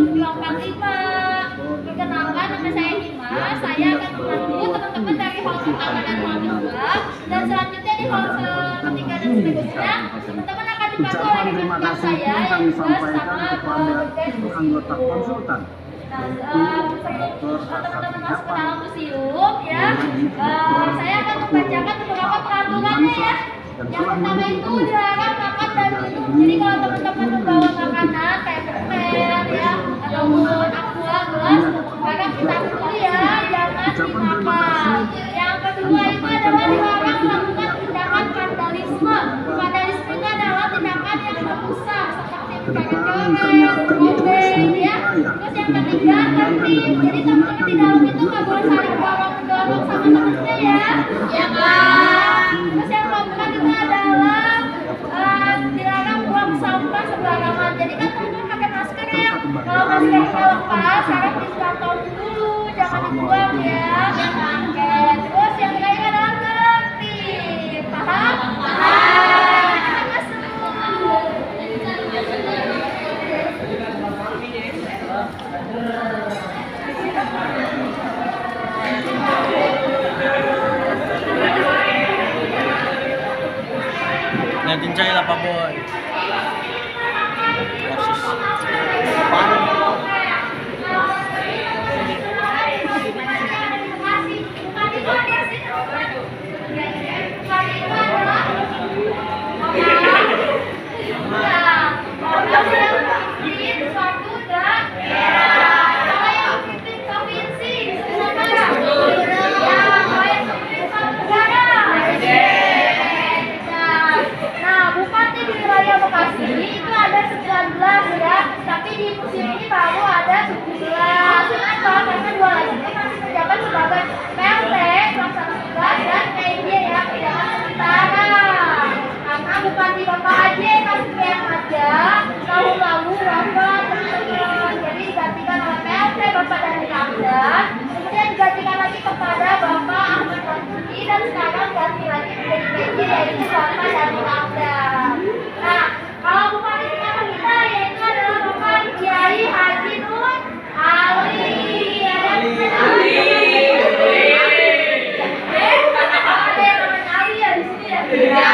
45. Perkenalkan, nama saya Hima. Saya akan membantu teman-teman dari hall pertama dan hall kedua. Dan selanjutnya di hall ketiga dan seterusnya, teman-teman akan dibantu oleh rekan saya yang juga sama berbagai anggota konsultan. Teman-teman masuk ke dalam museum ya, saya akan membacakan beberapa peraturannya ya. Yang pertama itu dilarang makan dan minum. Jadi kalau teman-teman membawa makanan kayak permen ya ataupun aqua gelas, dilarang ditaruh dulu ya, jangan dimakan. Yang kedua itu adalah dilarang melakukan tindakan vandalisme. Vandalisme itu adalah tindakan yang merusak seperti mencoret-coret, merobek ya. Terus yang ketiga tertib. Jadi teman-teman di dalam itu nggak boleh saling dorong-mendorong sama temennya ya. Ya kan? Terus yang keempat itu adalah dilarang buang sampah sembarangan. Jadi kan teman-teman pakai masker ya. Kalau maskernya lepas, sekarang dikantong dulu, jangan dibuang ya. Oke. Terus yang terakhir adalah tertib. Paham? Paham. Kita masuk. Natin cahaya lah Pak Boy. Itu ada 19 ya, tapi di museum ini baru ada 17. Kenapa? Karena dua lagi ini masih menjabat sebagai PLT pelaksana tugas dan PJ ya, pejabat sementara. Karena bupati Bapak aja masih yang aja tahun lalu wafat teman-teman, jadi digantikan oleh PLT Bapak dari Kamdan, kemudian digantikan lagi kepada Bapak Ahmad Mansuri dan sekarang ganti lagi menjadi PJ yaitu Bapak dari Kamdan. Nah, kalau bupati sekarang kita yaitu adalah Bapak Kiai Haji Nur Ali. Ada yang namanya Ali ya di sini ya.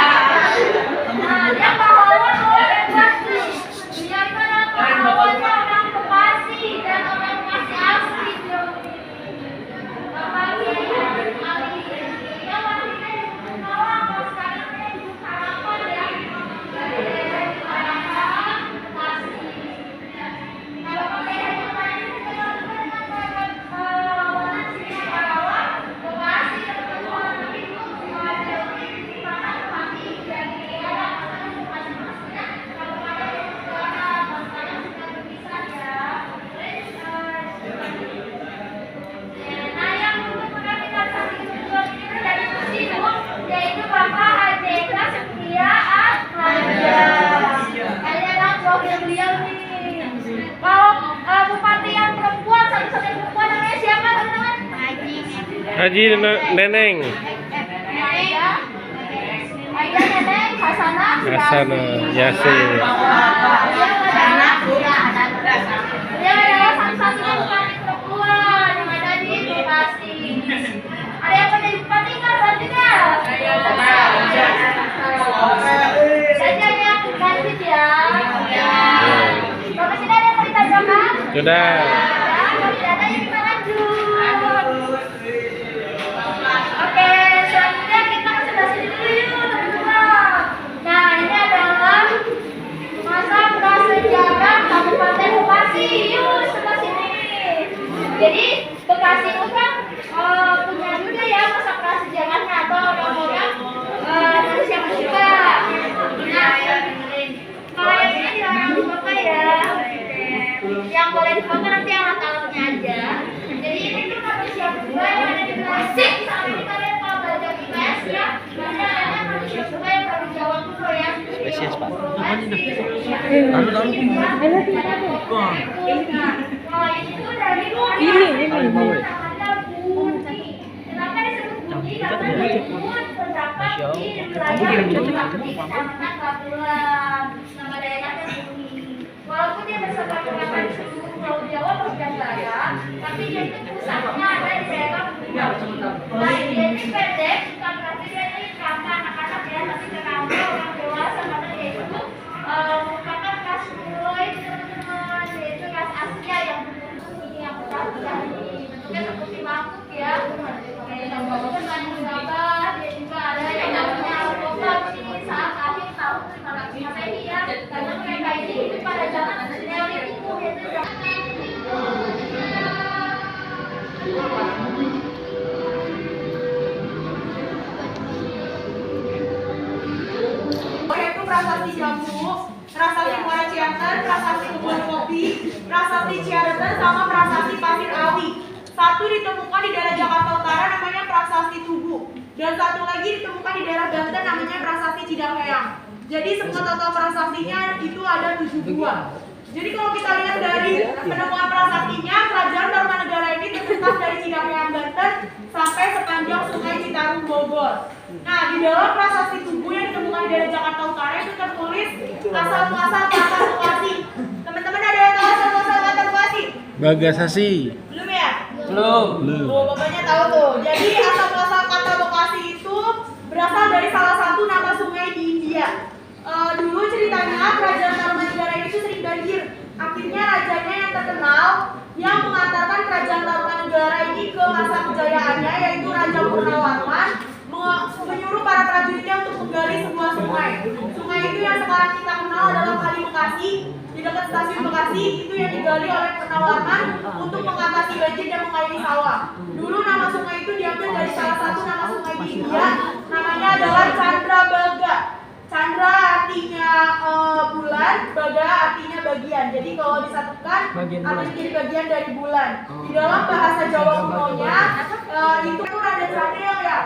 Nah, dia pahlawan hebat nih. Dia itu adalah pahlawannya orang Bekasi dan orang Bekasi asli. Bapak Kiai Haji Ali. Dia wakilnya di Sumbawa, kalau sekarang dia di Harapan ya. Yaitu Bapak Ajeka Setia Ahmada. Kayaknya kan profil beliau nih. Kalau bupati yang perempuan, satu-satunya perempuan namanya siapa teman-teman? Haji Neneng. Aida Neneng Hasanah Yasin. Dia adalah satu-satunya bupati perempuan yang ada di Bekasi. Ada yang menjadi bupati nggak? Berarti nggak? Saja yang ganti ya. Bapak sudah ada yang mau ditanyakan? Sudah. Kalau tidak ada ya kita lanjut. Oke, selanjutnya kita ke sebelah sini dulu yuk teman-teman. Nah, ini adalah masa prasejarah Kabupaten Bekasi. Yuk sebelah sini. Jadi Bekasi itu kan punya juga ya masa prasejarahnya atau orang-orang Indonesia juga. Nah, kayaknya dilarang dibuka ya. Yang boleh dibuka nanti alat-alatnya aja. Jadi ini tuh manusia juga yang ada di Bekasi. Saat ini kalian kalau belajar IPS ya, ada manusia juga yang dari Jawa dulu ya. Spesies Pak. Kalau ini tuh dari Ini. namanya Budi. Kenapa disebut Budi? Karena Budi terdapat di wilayah Kecamatan Kabulan. Nama daerahnya Budi. Walaupun dia bersama dengan seluruh Pulau tapi dia itu pusatnya ada di daerah Bunda. Nah, dia ini pendek, bukan berarti dia ini ramah anak-anak ya, tapi ramah orang dewasa karena dia itu merupakan ras mulai teman-teman, yaitu ras Asia yang yang bentuknya seperti makhluk ya. Kayak gambar kan gambar, dia juga ada yang namanya alkoba di saat akhir tahun 500 Masehi ya. Karena mereka ini hidup pada zaman Neolitik yaitu yaitu prasasti Jambu, prasasti Muara Ciantan, prasasti Kebun Kopi, prasasti Ciaretan, sama prasasti Pasir Awi. Satu ditemukan di daerah Jakarta Utara namanya prasasti Tugu, dan satu lagi ditemukan di daerah Banten namanya prasasti Cidaheang. Jadi semua total prasastinya itu ada 72. Jadi kalau kita lihat dari penemuan prasastinya, Kerajaan Tarumanegara ini terletak dari Cidaheang Banten sampai sepanjang Sungai Citarum Bogor. Nah, di dalam prasasti Tugu yang ditemukan di daerah Jakarta Utara itu tertulis asal-muasal kata Bekasi. Teman-teman ada yang tahu asal-muasal kata Bekasi? Bagasasi. Belum ya? Belum. Oh, bapaknya tahu tuh. Jadi asal-muasal kata Bekasi itu berasal dari salah satu nama sungai di India. Dulu ceritanya Kerajaan Tarumanegara ini tuh sering banjir. Akhirnya rajanya yang terkenal yang mengantarkan Kerajaan Tarumanegara ini ke masa kejayaannya, yaitu Raja Purnawarman, menyuruh para prajuritnya untuk menggali sebuah sungai. Sungai itu yang sekarang kita kenal adalah Kali Bekasi. Di dekat stasiun Bekasi itu yang digali oleh Purnawarman untuk mengatasi banjir dan mengairi sawah. Dulu nama sungai itu diambil dari salah satu nama sungai di India, namanya adalah Chandrabhaga. Chandra artinya bulan, Baga artinya bagian. Jadi kalau disatukan artinya jadi bagian dari bulan. Di dalam bahasa Jawa kunonya itu rada cadel ya.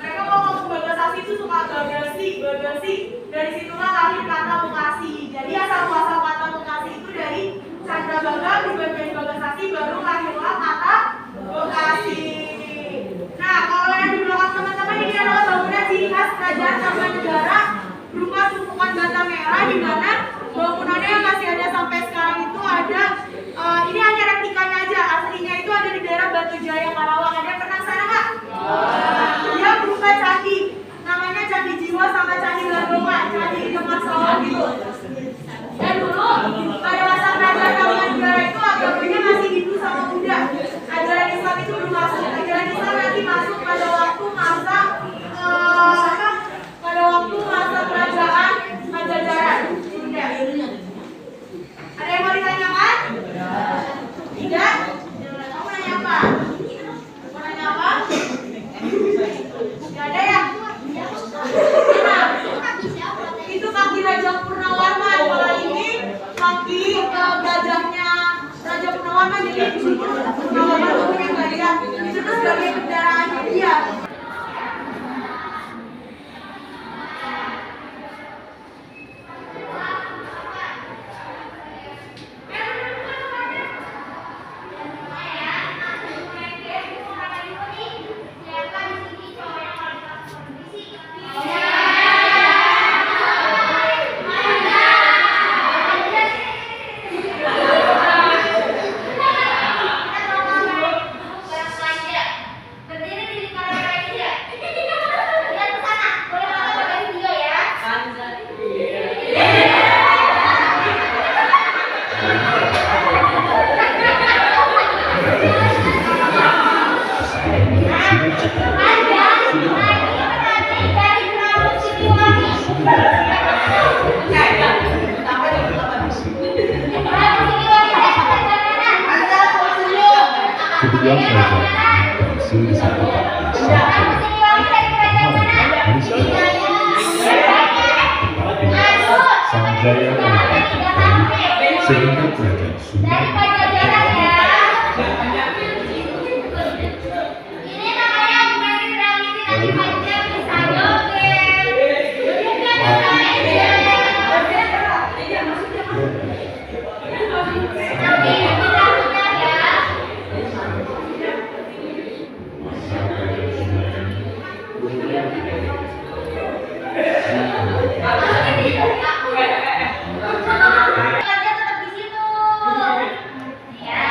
Mereka kalau ngomong Bagasasi itu suka bagasi. Dari situlah lahir kata Bekasi. Jadi asal-muasal kata Bekasi itu dari Chandrabhaga berubah menjadi Bagasasi, baru lahirlah kata Bekasi. Nah, kalau yang di belakang teman-teman ini adalah bangunan ciri khas Kerajaan Tarumanegara berupa tumpukan bata merah, di mana bangunannya yang masih ada sampai sekarang itu ada ini hanya replikanya aja, aslinya itu ada di daerah Batu Jaya, Karawang. Ada yang pernah sana nggak? Dia berupa candi, namanya Candi Jiwa sama Candi Gagongan, candi di tengah sawah gitu. Dan dulu pada masa Kerajaan Tarumanegara itu agamanya masih Hindu sama Buddha. Ajaran Islam itu belum masuk. Ajaran Islam nanti masuk pada waktu masa kerajaan Pajajaran. Sudah. Ada yang mau ditanyakan? Tidak? Kamu nanya apa? Mau nanya apa? Tidak ada ya? Itu kaki Raja Purnawarman. Kalau ini kaki gajahnya Raja Purnawarman. Jadi di situ Purnawarman itu punya gajah. Itu tuh sebagai kendaraannya dia. Kedua kerajaan berhasil disatukan tetapi Sanjaya menempati sehingga kerajaan Sunda tetap di situ. Ya.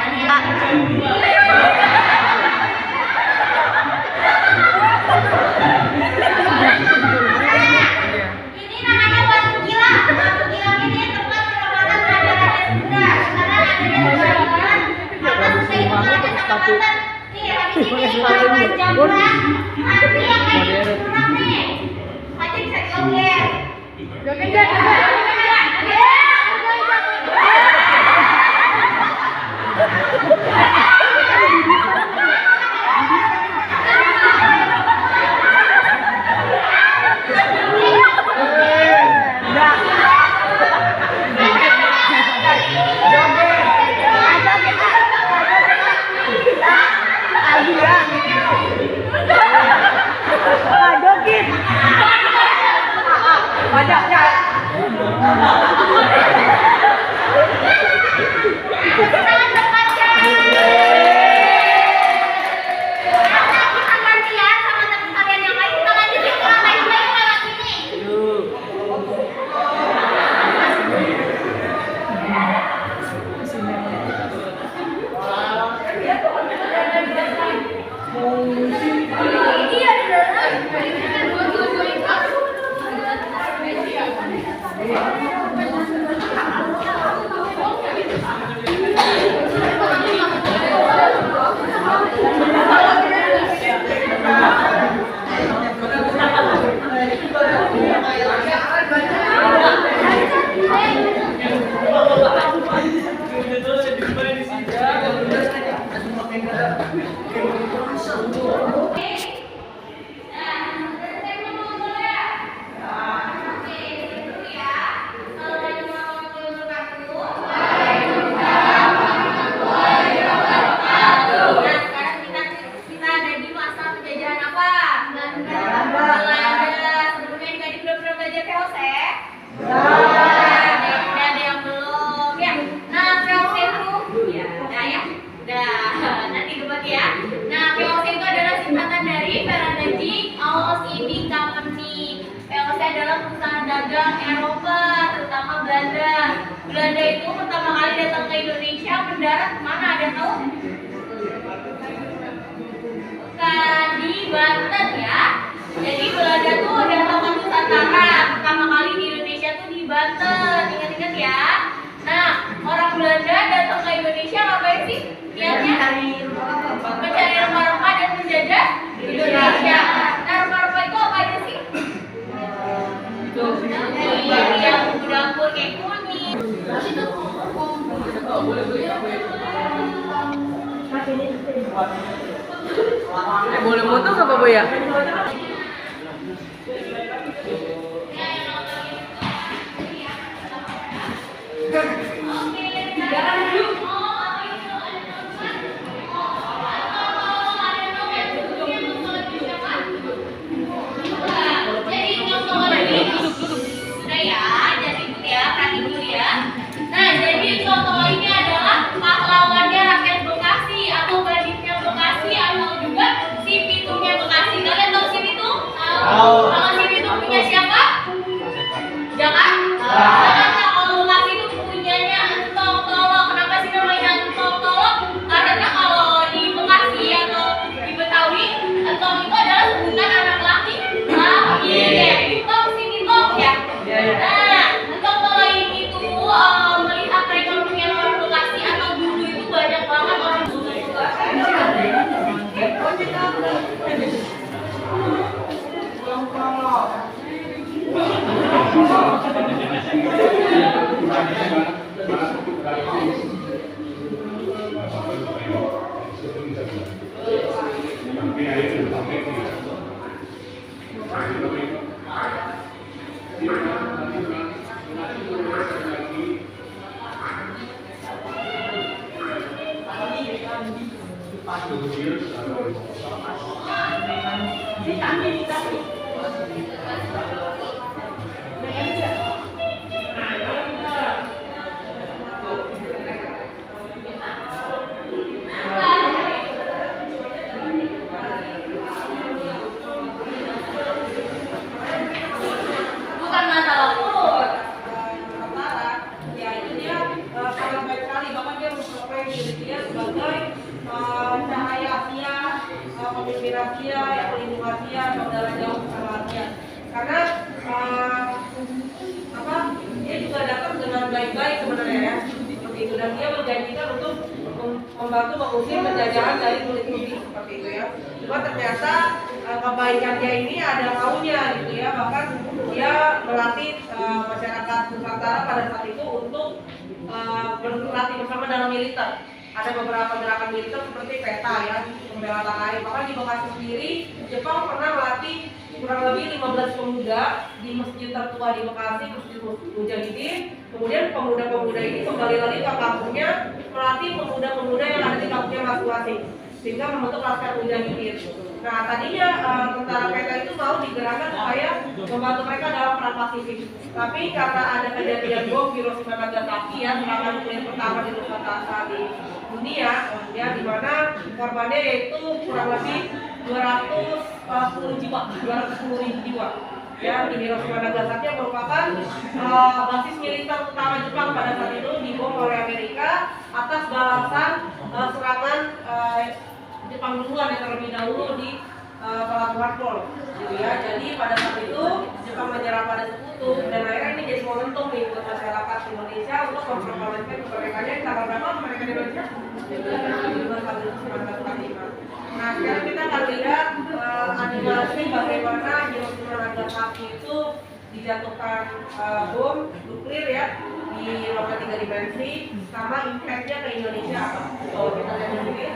kurang. Nanti yang kayak kurang nih. Aja bisa joget. Joget enggak? Dagang Eropa, terutama Belanda. Belanda itu pertama kali datang ke Indonesia mendarat mana, ada tahu? Bukan, di Banten ya. Jadi Belanda tuh datang ke Nusantara, pertama kali di Indonesia tuh di Banten. Ingat-ingat ya. Nah, orang Belanda datang ke Indonesia ngapain sih? Niatnya mencari rempah-rempah dan menjajah Indonesia. Nah, rempah-rempah itu apa aja sih? Yang dapur kayak kunyit. Boleh foto nggak Pak Boya? Pahlawannya rakyat Bekasi atau banditnya Bekasi atau juga si Pitumnya Bekasi. Kalian tahu si Pitung? Kalau si Pitung punya siapa? Jakarta. Jakarta. Kalau Bekasi itu punyanya Entong Tolok. Kenapa sih namanya Entong Tolok? Karena kalau di Bekasi atau di Betawi, Entong itu adalah sebutan anak laki. Kayak Pitung, si Pitung ya. Nah, Entong Tolok ini tuh melihat perekonomian orang Bekasi atau dulu itu banyak banget orang bukan masalah umur. Ya itu dia sangat baik sekali, bahkan dia memproklaim diri dia sebagai cahaya Asia, pemimpin Asia, yang pelindung Asia, saudara jauh bersama Asia. Karena dia juga datang dengan baik-baik sebenarnya ya, seperti itu, dan dia menjanjikan untuk membantu mengusir penjajahan dari kulit putih seperti itu ya. Cuma ternyata kebaikan dia ini ada maunya gitu ya, bahkan dia melatih masyarakat Nusantara pada saat itu untuk berlatih bersama dalam militer. Ada beberapa gerakan militer seperti peta ya, pembela tanah air. Bahkan di Bekasi sendiri, Jepang pernah melatih kurang lebih 15 pemuda di masjid tertua di Bekasi, Masjid Mujahidin. Kemudian pemuda-pemuda ini kembali lagi ke kampungnya melatih pemuda-pemuda yang ada di kampungnya masing-masing, sehingga membentuk Laskar Mujahidin. Nah, tadinya tentara PTA itu mau digerakkan supaya membantu mereka dalam perang Pasifik. Tapi karena ada kejadian bom Hiroshima Nagasaki ya, serangan nuklir pertama di Nusantara di dunia, ya, di mana korbannya yaitu kurang lebih 210 jiwa. Ya, di Hiroshima Nagasaki yang merupakan basis militer utama Jepang pada saat itu dibom oleh Amerika atas balasan serangan Jepang duluan yang terlebih dahulu di Pelabuhan Pol, gitu ya. Jadi pada saat itu Jepang menyerang pada sekutu dan akhirnya ini jadi momentum nih buat masyarakat Indonesia untuk mempertahankan kemerdekaannya. Tanggal berapa mereka di Indonesia? 1945. Nah, sekarang kita akan lihat animasi bagaimana Hiroshima Nagasaki itu dijatuhkan bom nuklir ya di ruangan 3 dimensi, sama impact-nya ke Indonesia apa? Oh, kita lihat dulu ya.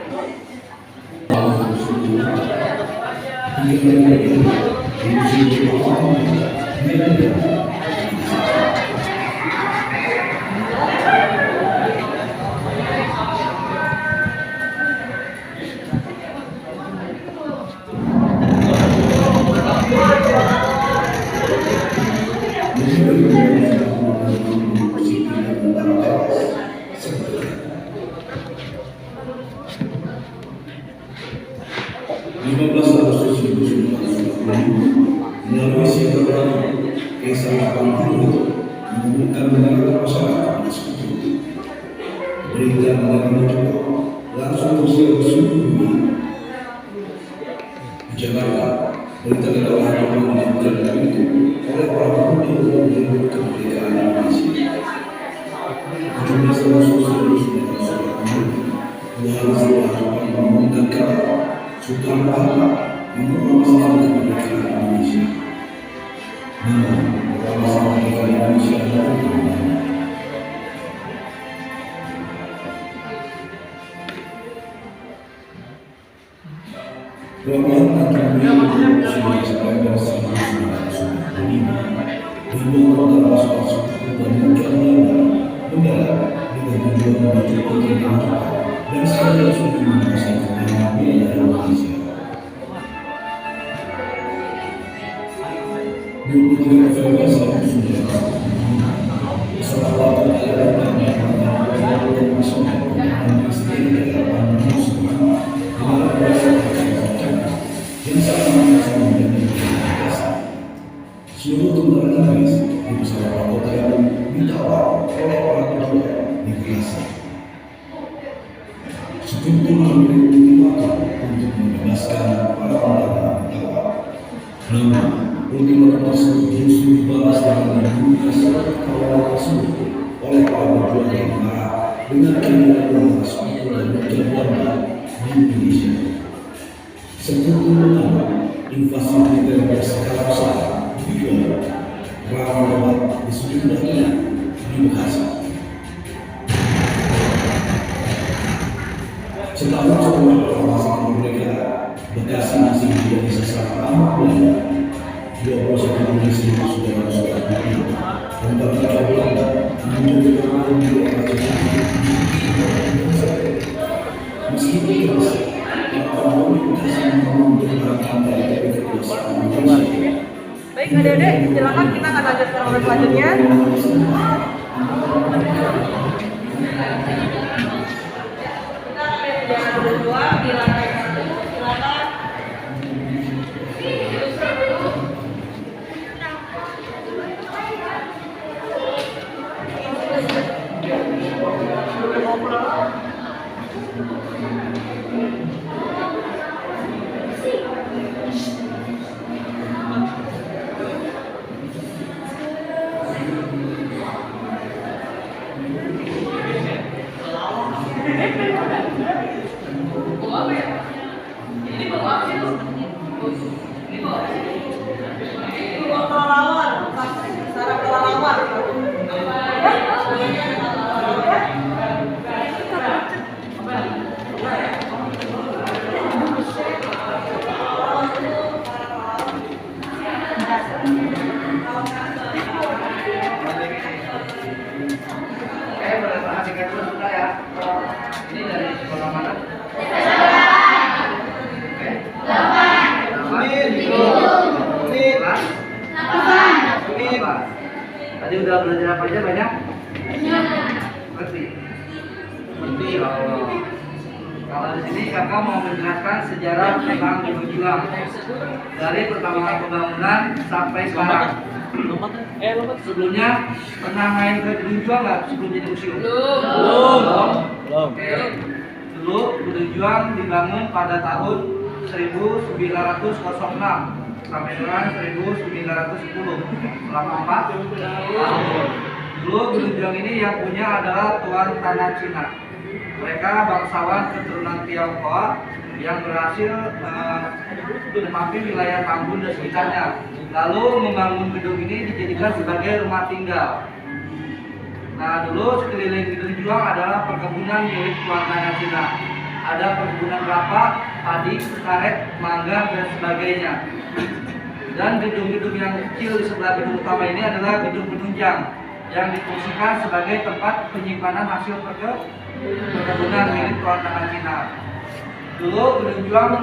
Melalui silaturahmi Kaisar Jepang mengumumkan menerima masyarakat tersebut. Berita menerima juga langsung tersiar di seluruh dunia. Di Jakarta, berita kedatangan yang terjadi itu oleh para pemuda untuk menyambut kemerdekaan Indonesia. 17 Agustus 1945, 2 hari setelah Jepang mengumumkan kalah, Soekarno Hatta memproklamasikan kemerdekaan Indonesia. Namun, proklamasi kemerdekaan Indonesia adalah kemenangan. Pelabuhan Tanjung Priok 19 September 1945 dibuat kota masuk dan Belanda mendarat dengan tujuan menuju ke Tengah dan sekaligus untuk menguasai kekayaan wilayah Indonesia. 23 November 1945, setelah penjelasan yang masuk dan istri dalam musuh dengan berasal yang sama-sama menjadi biasa. Seluruh tentara Inggris di beberapa kota yang ditawar oleh para pejuang di Bekasi. Sekutu memiliki ultimatum untuk membebaskan para penahanan ditawar. Namun, ultimatum tersebut justru dibalas dengan membuka surat tawaran tersebut oleh para pejuang yang marah dengan keinginan memeras sekutu dan Belanda di Indonesia. Sekutu menolak invasi militer berskala besar dijual rawan di sejumlah wilayah di Bekasi. Setelah proklamasi kemerdekaan, Bekasi masih menjadi sasaran amat Belanda. 21 Juli 1945, tentara Belanda menjadi korban di era meskipun keras, Baik, adik-adik, silakan kita akan lanjut ke nomor selanjutnya. Kita akan lihat jangan berdua di lantai 1, silakan. Kelelawar, sarang kelelawar. Boleh perhatikan dulu sebentar ya. Ini dari sekolah mana? Tadi udah belajar apa aja banyak? Ngerti? Ngerti. Kalau di sini kakak mau menjelaskan sejarah tentang Gunung Juang dari pertama pembangunan sampai sekarang. Sebelumnya pernah main ke Gunung Juang nggak sebelum jadi museum? Belum. Oke. Dulu Gunung Juang dibangun pada tahun 1906 sampai dengan 1910. Selama 4 tahun. Dulu Gunung Juang ini yang punya adalah tuan tanah Cina. Mereka bangsawan keturunan Tionghoa yang berhasil menempati wilayah Tambun dan sekitarnya. Lalu membangun gedung ini dijadikan sebagai rumah tinggal. Nah, dulu sekeliling Gunung Juang adalah perkebunan milik tuan tanah Cina. Ada perkebunan kelapa, padi, karet, mangga, dan sebagainya. Dan gedung-gedung yang kecil di sebelah gedung utama ini adalah gedung penunjang yang difungsikan sebagai tempat penyimpanan hasil perkebunan milik tuan tanah Cina. Dulu Gunung Juang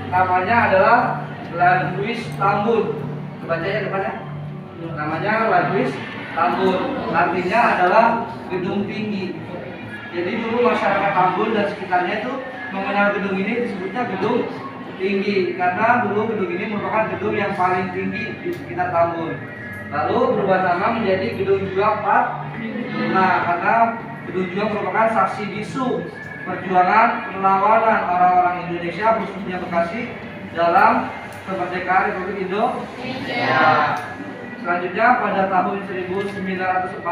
namanya adalah Laguis Tambun. Bacanya depannya. Namanya Laguis Tambun. Artinya adalah gedung tinggi. Jadi dulu masyarakat Tambun dan sekitarnya itu mengenal gedung ini disebutnya gedung tinggi karena dulu gedung ini merupakan gedung yang paling tinggi di sekitar Tambun. Lalu berubah nama menjadi Gedung Juang 4. Nah, karena Gedung Juang merupakan saksi bisu perjuangan perlawanan orang-orang Indonesia khususnya Bekasi dalam kemerdekaan Republik Indonesia. Selanjutnya pada tahun 1942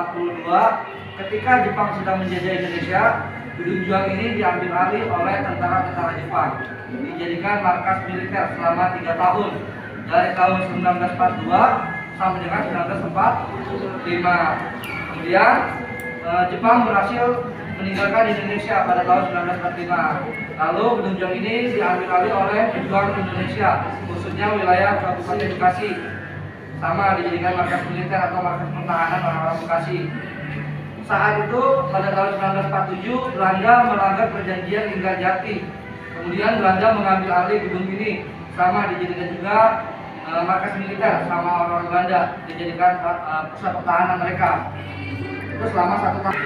ketika Jepang sedang menjajah Indonesia, Gedung Juang ini diambil alih oleh tentara-tentara Jepang, dijadikan markas militer selama 3 tahun dari tahun 1942 sampai dengan 1945. Kemudian Jepang berhasil meninggalkan Indonesia pada tahun 1945. Lalu Gedung Juang ini diambil alih oleh pejuang Indonesia, khususnya wilayah Kabupaten Bekasi, sama dijadikan markas militer atau markas pertahanan orang-orang Bekasi. Saat itu pada tahun 1947 Belanda melanggar perjanjian Linggarjati. Kemudian Belanda mengambil alih gedung ini, sama dijadikan juga markas militer sama orang Belanda, dijadikan pusat pertahanan mereka. Itu selama 1 tahun.